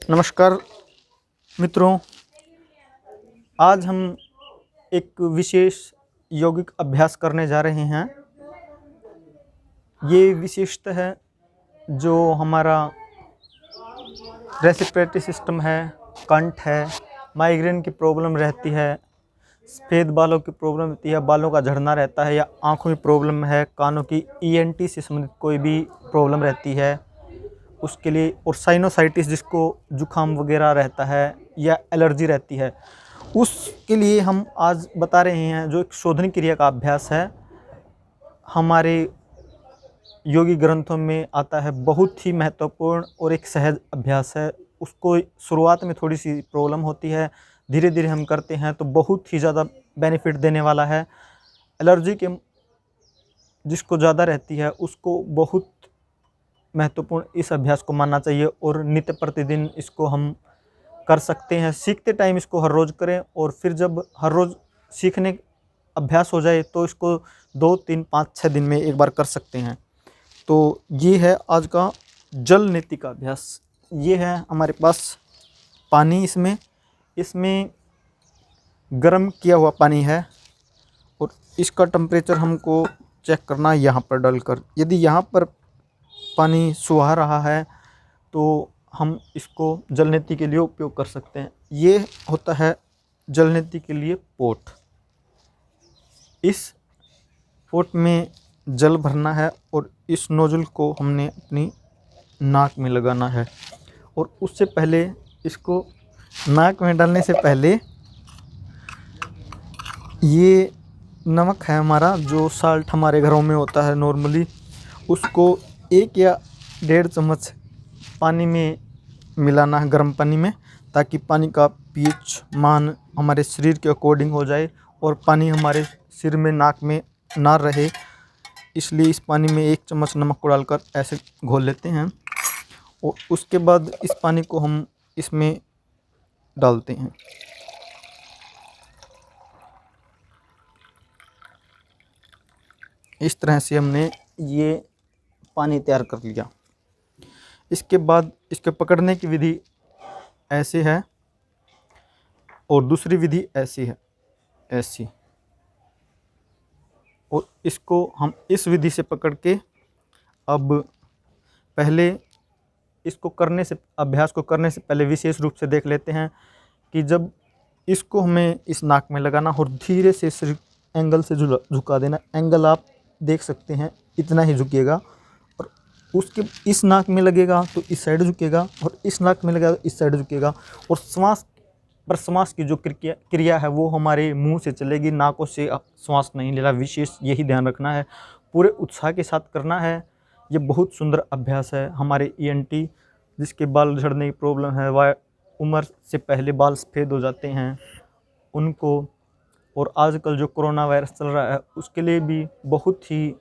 नमस्कार मित्रों, आज हम एक विशेष यौगिक अभ्यास करने जा रहे हैं। ये विशिष्ट है जो हमारा रेस्पिरेटरी सिस्टम है, कंठ है, माइग्रेन की प्रॉब्लम रहती है, सफ़ेद बालों की प्रॉब्लम रहती है, बालों का झड़ना रहता है, या आँखों में प्रॉब्लम है, कानों की ENT से संबंधित कोई भी प्रॉब्लम रहती है उसके लिए, और साइनोसाइटिस जिसको जुकाम वगैरह रहता है या एलर्जी रहती है, उसके लिए हम आज बता रहे हैं जो एक शोधन क्रिया का अभ्यास है। हमारे योगी ग्रंथों में आता है, बहुत ही महत्वपूर्ण और एक सहज अभ्यास है। उसको शुरुआत में थोड़ी सी प्रॉब्लम होती है, धीरे धीरे हम करते हैं तो बहुत ही ज़्यादा बेनिफिट देने वाला है। एलर्जी के जिसको ज़्यादा रहती है उसको बहुत महत्वपूर्ण इस अभ्यास को मानना चाहिए, और नित्य प्रतिदिन इसको हम कर सकते हैं। सीखते टाइम इसको हर रोज़ करें, और फिर जब हर रोज़ सीखने अभ्यास हो जाए तो इसको 2, 3, 5, 6 दिन में एक बार कर सकते हैं। तो ये है आज का जल नीति का अभ्यास। ये है हमारे पास पानी, इसमें गर्म किया हुआ पानी है, और इसका टेम्परेचर हमको चेक करना है यहाँ पर डालकर। यदि यहाँ पर पानी सुहा रहा है तो हम इसको जल नीति के लिए उपयोग कर सकते हैं। ये होता है जल नीति के लिए पोट। इस पोट में जल भरना है और इस नोजल को हमने अपनी नाक में लगाना है, और उससे पहले इसको नाक में डालने से पहले ये नमक है हमारा, जो साल्ट हमारे घरों में होता है नॉर्मली, उसको 1 या 1.5 चम्मच पानी में मिलाना है, गर्म पानी में, ताकि पानी का pH मान हमारे शरीर के अकॉर्डिंग हो जाए और पानी हमारे सिर में, नाक में ना रहे। इसलिए इस पानी में 1 चम्मच नमक को डालकर ऐसे घोल लेते हैं, और उसके बाद इस पानी को हम इसमें डालते हैं। इस तरह से हमने ये पानी तैयार कर लिया। इसके बाद इसके पकड़ने की विधि ऐसे है, और दूसरी विधि ऐसी है, ऐसी, और इसको हम इस विधि से पकड़ के, अब पहले इसको करने से, अभ्यास को करने से पहले विशेष रूप से देख लेते हैं कि जब इसको हमें इस नाक में लगाना और धीरे से सिर एंगल से झुका देना। एंगल आप देख सकते हैं, इतना ही झुकेगा, और उसके इस नाक में लगेगा तो इस साइड झुकेगा, और इस नाक में लगेगा तो इस साइड झुकेगा। और श्वास प्रश्वास की जो क्रिया है वो हमारे मुंह से चलेगी, नाकों से श्वास नहीं लेना। विशेष यही ध्यान रखना है, पूरे उत्साह के साथ करना है। ये बहुत सुंदर अभ्यास है। हमारे ENT जिसके बाल झड़ने की प्रॉब्लम है, वह उम्र से पहले बाल सफ़ेद हो जाते हैं उनको, और आजकल जो कोरोना वायरस चल रहा है उसके लिए भी बहुत ही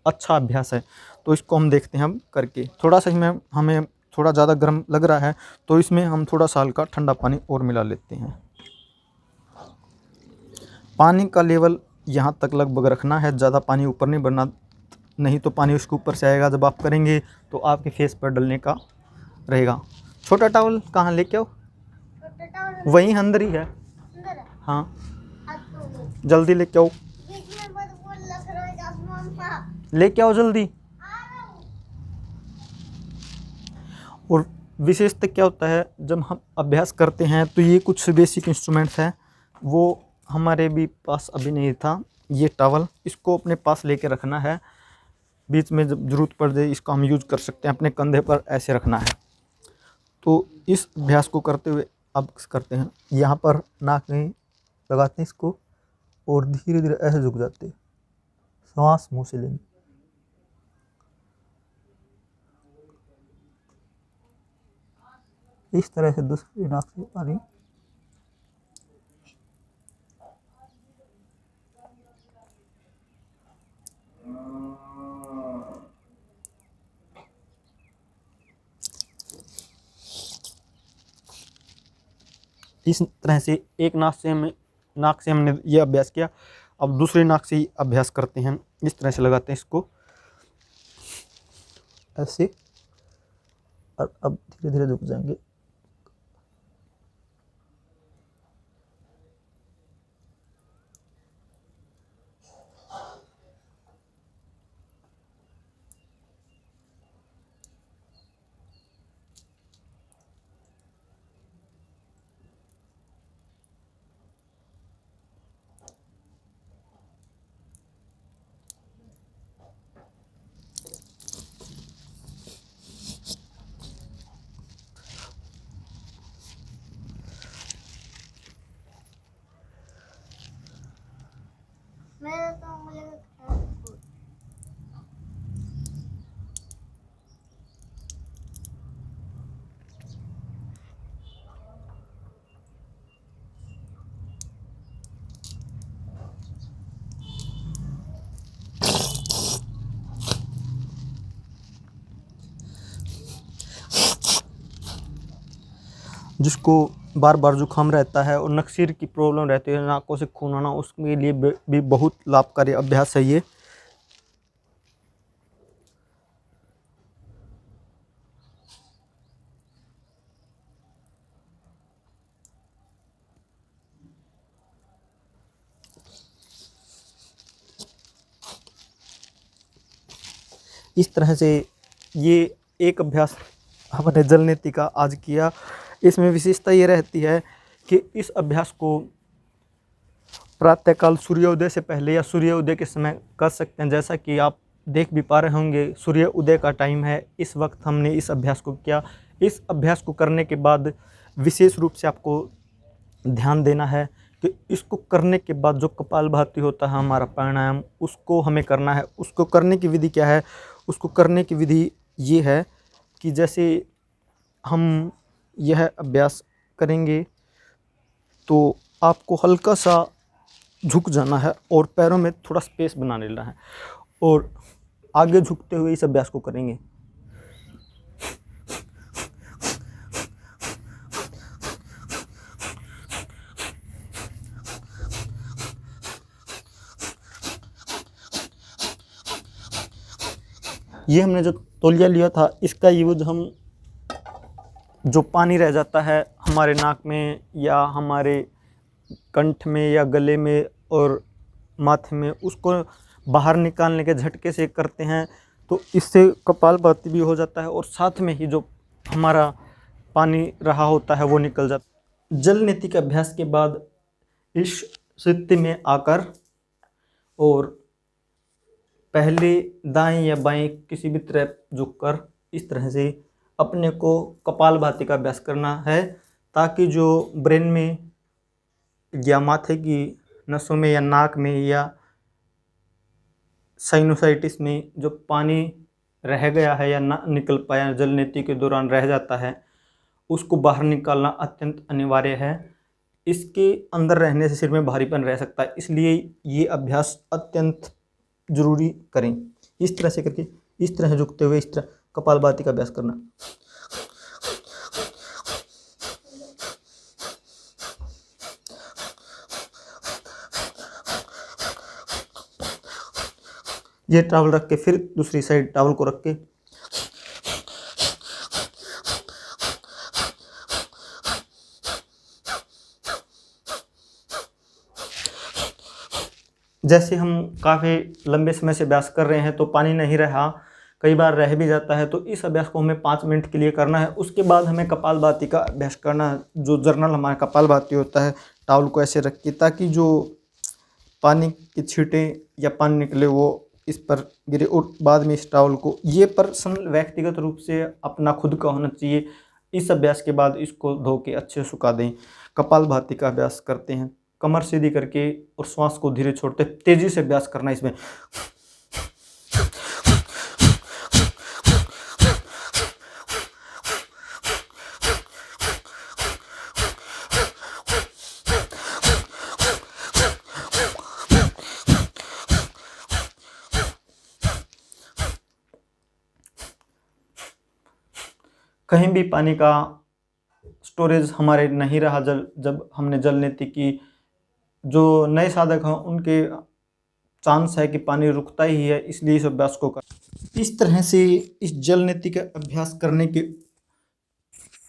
अच्छा अभ्यास है। तो इसको हम देखते हैं हम करके। थोड़ा सा इसमें हमें थोड़ा ज़्यादा गर्म लग रहा है तो इसमें हम थोड़ा सा हल्का ठंडा पानी और मिला लेते हैं। पानी का लेवल यहाँ तक लगभग रखना है, ज़्यादा पानी ऊपर नहीं बढ़ना, नहीं तो पानी उसके ऊपर से आएगा। जब आप करेंगे तो आपके फेस पर डलने का रहेगा। छोटा टॉवल कहाँ लेके आओ? वहीं अंदर ही है। हाँ, जल्दी लेके आओ, लेके आओ जल्दी। और विशेषतः क्या होता है, जब हम अभ्यास करते हैं तो ये कुछ बेसिक इंस्ट्रूमेंट्स हैं, वो हमारे भी पास अभी नहीं था। ये टॉवल, इसको अपने पास लेके रखना है, बीच में जब ज़रूरत पड़ जाए इसको हम यूज कर सकते हैं। अपने कंधे पर ऐसे रखना है। तो इस अभ्यास को करते हुए अब करते हैं, यहाँ पर नाक में लगाते हैं इसको, और धीरे धीरे ऐसे झुक जाते हैं, श्वास मुँह से लेंगे। इस तरह से दूसरी नाक से पानी, इस तरह से एक नाक से हमने ये अभ्यास किया। अब दूसरी नाक से ही अभ्यास करते हैं। इस तरह से लगाते हैं इसको ऐसे, और अब धीरे धीरे झुक जाएंगे। जिसको बार बार जुकाम रहता है और नक्सीर की प्रॉब्लम रहती है, नाकों से खून आना, उसके लिए भी बहुत लाभकारी अभ्यास है ये। इस तरह से ये एक अभ्यास हमने जल नीति का आज किया। इसमें विशेषता ये रहती है कि इस अभ्यास को प्रातःकाल सूर्योदय से पहले या सूर्योदय के समय कर सकते हैं। जैसा कि आप देख भी पा रहे होंगे, सूर्य उदय का टाइम है, इस वक्त हमने इस अभ्यास को किया। इस अभ्यास को करने के बाद विशेष रूप से आपको ध्यान देना है कि इसको करने के बाद जो कपालभाति होता है हमारा प्राणायाम, उसको हमें करना है। उसको करने की विधि क्या है? उसको करने की विधि ये है कि जैसे हम यह अभ्यास करेंगे तो आपको हल्का सा झुक जाना है और पैरों में थोड़ा स्पेस बना लेना है और आगे झुकते हुए इस अभ्यास को करेंगे। ये हमने जो तौलिया लिया था, इसका यूज हम जो पानी रह जाता है हमारे नाक में या हमारे कंठ में या गले में और माथे में, उसको बाहर निकालने के झटके से करते हैं तो इससे कपालभाति भी हो जाता है और साथ में ही जो हमारा पानी रहा होता है वो निकल जाता है। जल नीति के अभ्यास के बाद इस स्थिति में आकर और पहले दाएं या बाएं किसी भी तरह झुककर इस तरह से अपने को कपालभाति का अभ्यास करना है, ताकि जो ब्रेन में या माथे की नसों में या नाक में या साइनोसाइटिस में जो पानी रह गया है या ना निकल पाया जल नीति के दौरान रह जाता है, उसको बाहर निकालना अत्यंत अनिवार्य है। इसके अंदर रहने से सिर में भारीपन रह सकता है, इसलिए ये अभ्यास अत्यंत जरूरी करें। इस तरह से करके इस तरह झुकते हुए इस तरह कपालभाति का अभ्यास करना। ये टॉवल रख के फिर दूसरी साइड टॉवल को रख के जैसे हम काफ़ी लंबे समय से अभ्यास कर रहे हैं तो पानी नहीं रहा, कई बार रह भी जाता है, तो इस अभ्यास को हमें 5 मिनट के लिए करना है। उसके बाद हमें कपालभाति का अभ्यास करना है। जो जर्नल हमारा कपालभाति होता है, टॉवल को ऐसे रख के ताकि जो पानी की छींटें या पानी निकले वो इस पर गिरे, और बाद में इस टॉवल को, ये पर्सनल व्यक्तिगत रूप से अपना खुद का होना चाहिए। इस अभ्यास के बाद इसको धो के अच्छे से सुखा दें। कपालभाति का अभ्यास करते हैं, कमर सीधी करके और श्वास को धीरे छोड़ते, तेजी से अभ्यास करना इसमें। कहीं भी पानी का स्टोरेज हमारे नहीं रहा जब हमने जल नीति की, जो नए साधक हैं उनके चांस है कि पानी रुकता ही है, इसलिए इस अभ्यास को कर। इस तरह से इस जल नीति का अभ्यास करने के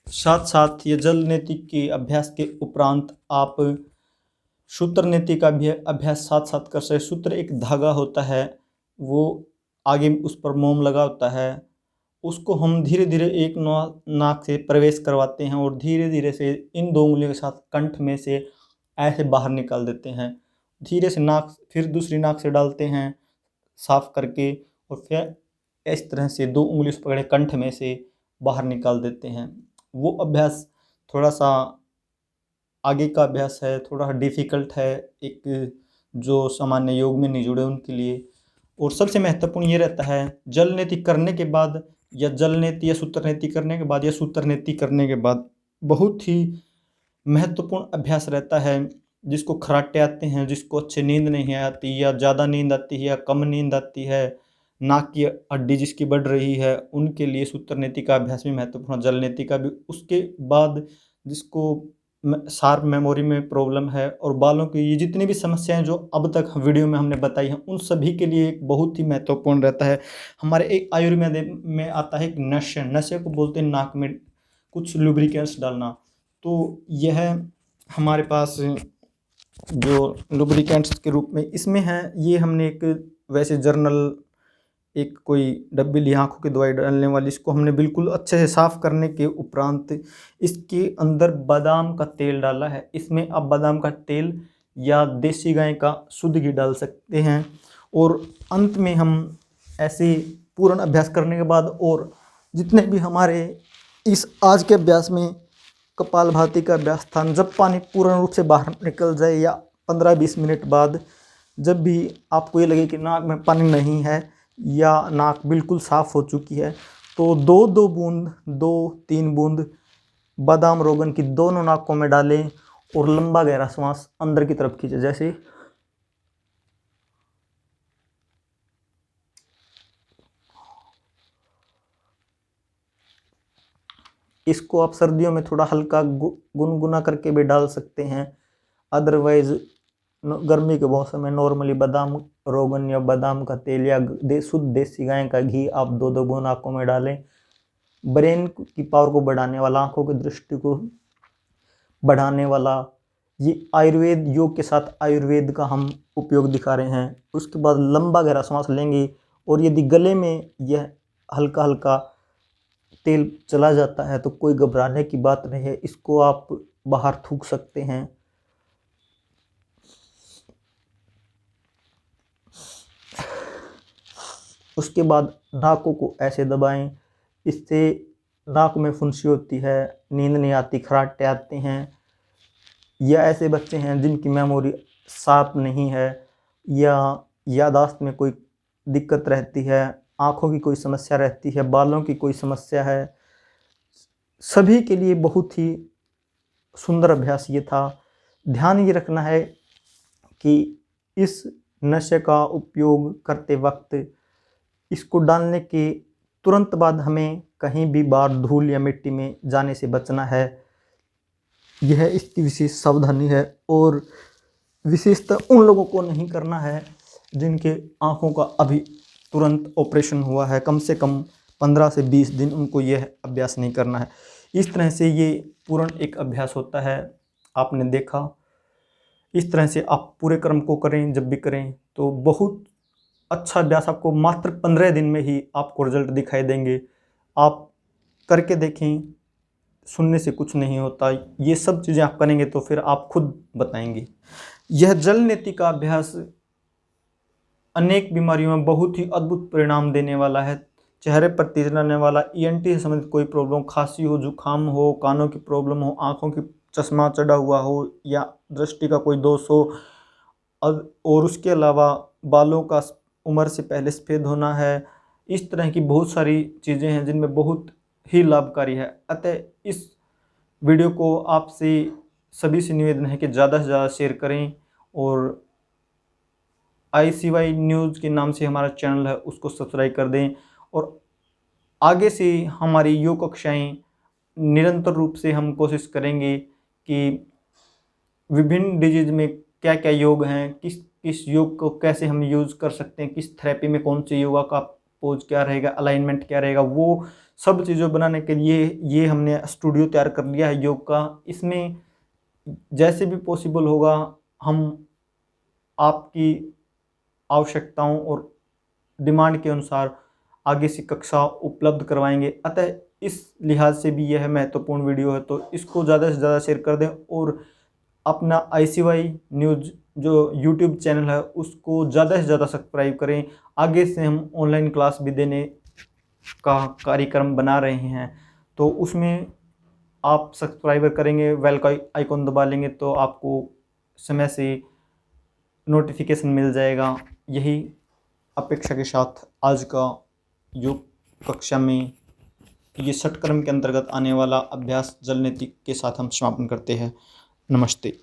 साथ साथ ये जल नीति के अभ्यास के उपरांत आप सूत्र नीति का भी अभ्यास साथ साथ कर सकते। सूत्र एक धागा होता है, वो आगे उस पर मोम लगा होता है, उसको हम धीरे धीरे एक नाक से प्रवेश करवाते हैं और धीरे धीरे से इन 2 उंगलियों के साथ कंठ में से ऐसे बाहर निकाल देते हैं। धीरे से नाक, फिर दूसरी नाक से डालते हैं साफ करके, और फिर इस तरह से 2 उंगलियों से पकड़े कंठ में से बाहर निकाल देते हैं। वो अभ्यास थोड़ा सा आगे का अभ्यास है, थोड़ा डिफ़िकल्ट है, एक जो सामान्य योग में नहीं जुड़े उनके लिए। और सबसे महत्वपूर्ण ये रहता है, जल नीति करने के बाद या जल नीति या सूत्र नीति करने के बाद या सूत्र नीति करने के बाद बहुत ही महत्वपूर्ण अभ्यास रहता है, जिसको खर्राटे आते हैं, जिसको अच्छे नींद नहीं आती या ज़्यादा नींद आती है या कम नींद आती है, नाक की हड्डी जिसकी बढ़ रही है, उनके लिए सूत्र नीति का अभ्यास भी महत्वपूर्ण, जल नीति का भी। उसके बाद जिसको शार्प मेमोरी में प्रॉब्लम है, और बालों की ये जितनी भी समस्याएं जो अब तक वीडियो में हमने बताई हैं, उन सभी के लिए एक बहुत ही महत्वपूर्ण रहता है। हमारे एक आयुर्वेद में आता है एक नशे, नशे को बोलते हैं नाक में कुछ लुब्रिकेंट्स डालना। तो यह हमारे पास जो लुब्रिकेंट्स के रूप में इसमें है, ये हमने एक वैसे जर्नल एक कोई डब्बी ली आँखों की दवाई डालने वाली, इसको हमने बिल्कुल अच्छे से साफ़ करने के उपरांत इसके अंदर बादाम का तेल डाला है। इसमें आप बादाम का तेल या देसी गाय का शुद्ध घी डाल सकते हैं। और अंत में हम ऐसे पूर्ण अभ्यास करने के बाद, और जितने भी हमारे इस आज के अभ्यास में कपालभाति का अभ्यास था, जब पानी पूर्ण रूप से बाहर निकल जाए या 15-20 मिनट बाद, जब भी आपको ये लगे कि नाक में पानी नहीं है या नाक बिल्कुल साफ़ हो चुकी है, तो 2-2 बूंद 2-3 बूंद बादाम रोगन की दोनों नाकों में डालें और लंबा गहरा श्वास अंदर की तरफ खींचे। जैसे इसको आप सर्दियों में थोड़ा हल्का गुनगुना करके भी डाल सकते हैं। अदरवाइज़ गर्मी के मौसम में नॉर्मली बादाम रोगन या बादाम का तेल या शुद्ध देसी गाय का घी आप 2-2 बूंद आँखों में डालें। ब्रेन की पावर को बढ़ाने वाला, आँखों की दृष्टि को बढ़ाने वाला, ये आयुर्वेद योग के साथ आयुर्वेद का हम उपयोग दिखा रहे हैं। उसके बाद लंबा गहरा सांस लेंगे, और यदि गले में यह हल्का हल्का तेल चला जाता है तो कोई घबराने की बात नहीं है, इसको आप बाहर थूक सकते हैं। उसके बाद नाकों को ऐसे दबाएं, इससे नाक में फुंसी होती है, नींद नहीं आती, खर्राटे आते हैं, या ऐसे बच्चे हैं जिनकी मेमोरी शार्प नहीं है या याददाश्त में कोई दिक्कत रहती है, आँखों की कोई समस्या रहती है, बालों की कोई समस्या है, सभी के लिए बहुत ही सुंदर अभ्यास ये था। ध्यान ये रखना है कि इस नशे का उपयोग करते वक्त इसको डालने के तुरंत बाद हमें कहीं भी बाहर धूल या मिट्टी में जाने से बचना है। यह इसकी विशेष सावधानी है, और विशेषतः उन लोगों को नहीं करना है जिनके आँखों का अभी तुरंत ऑपरेशन हुआ है। कम से कम 15 से 20 दिन उनको यह अभ्यास नहीं करना है। इस तरह से ये पूर्ण एक अभ्यास होता है। आपने देखा, इस तरह से आप पूरे क्रम को करें, जब भी करें तो बहुत अच्छा अभ्यास, आपको मात्र 15 दिन में ही आपको रिजल्ट दिखाई देंगे। आप करके देखें, सुनने से कुछ नहीं होता, ये सब चीज़ें आप करेंगे तो फिर आप खुद बताएंगे। यह जल नेति का अभ्यास अनेक बीमारियों में बहुत ही अद्भुत परिणाम देने वाला है। चेहरे पर तेज आने वाला, ईएनटी से संबंधित कोई प्रॉब्लम, खांसी हो, जुकाम हो, कानों की प्रॉब्लम हो, आँखों की चश्मा चढ़ा हुआ हो या दृष्टि का कोई दोष हो, और उसके अलावा बालों का उम्र से पहले सफ़ेद होना है, इस तरह की बहुत सारी चीज़ें हैं जिनमें बहुत ही लाभकारी है। अतः इस वीडियो को आपसे सभी से निवेदन है कि ज़्यादा से ज़्यादा शेयर करें, और ICY न्यूज़ के नाम से हमारा चैनल है उसको सब्सक्राइब कर दें, और आगे से हमारी योग कक्षाएँ निरंतर रूप से हम कोशिश करेंगे कि विभिन्न डिजीज़ में क्या क्या योग हैं, किस योग को कैसे हम यूज़ कर सकते हैं, किस थेरेपी में कौन से योगा का पोज क्या रहेगा, अलाइनमेंट क्या रहेगा, वो सब चीज़ों बनाने के लिए ये हमने स्टूडियो तैयार कर लिया है योग का। इसमें जैसे भी पॉसिबल होगा हम आपकी आवश्यकताओं और डिमांड के अनुसार आगे से कक्षा उपलब्ध करवाएंगे। अतः इस लिहाज से भी यह महत्वपूर्ण वीडियो है, तो इसको ज़्यादा से ज़्यादा शेयर कर दें, और अपना ICY न्यूज़ जो YouTube चैनल है उसको ज़्यादा से ज़्यादा सब्सक्राइब करें। आगे से हम ऑनलाइन क्लास भी देने का कार्यक्रम बना रहे हैं, तो उसमें आप सब्सक्राइबर करेंगे, बेल का आइकॉन दबा लेंगे तो आपको समय से नोटिफिकेशन मिल जाएगा। यही अपेक्षा के साथ आज का योग कक्षा में ये षटकर्म के अंतर्गत आने वाला अभ्यास जल नेति के साथ हम समापन करते हैं। नमस्ते।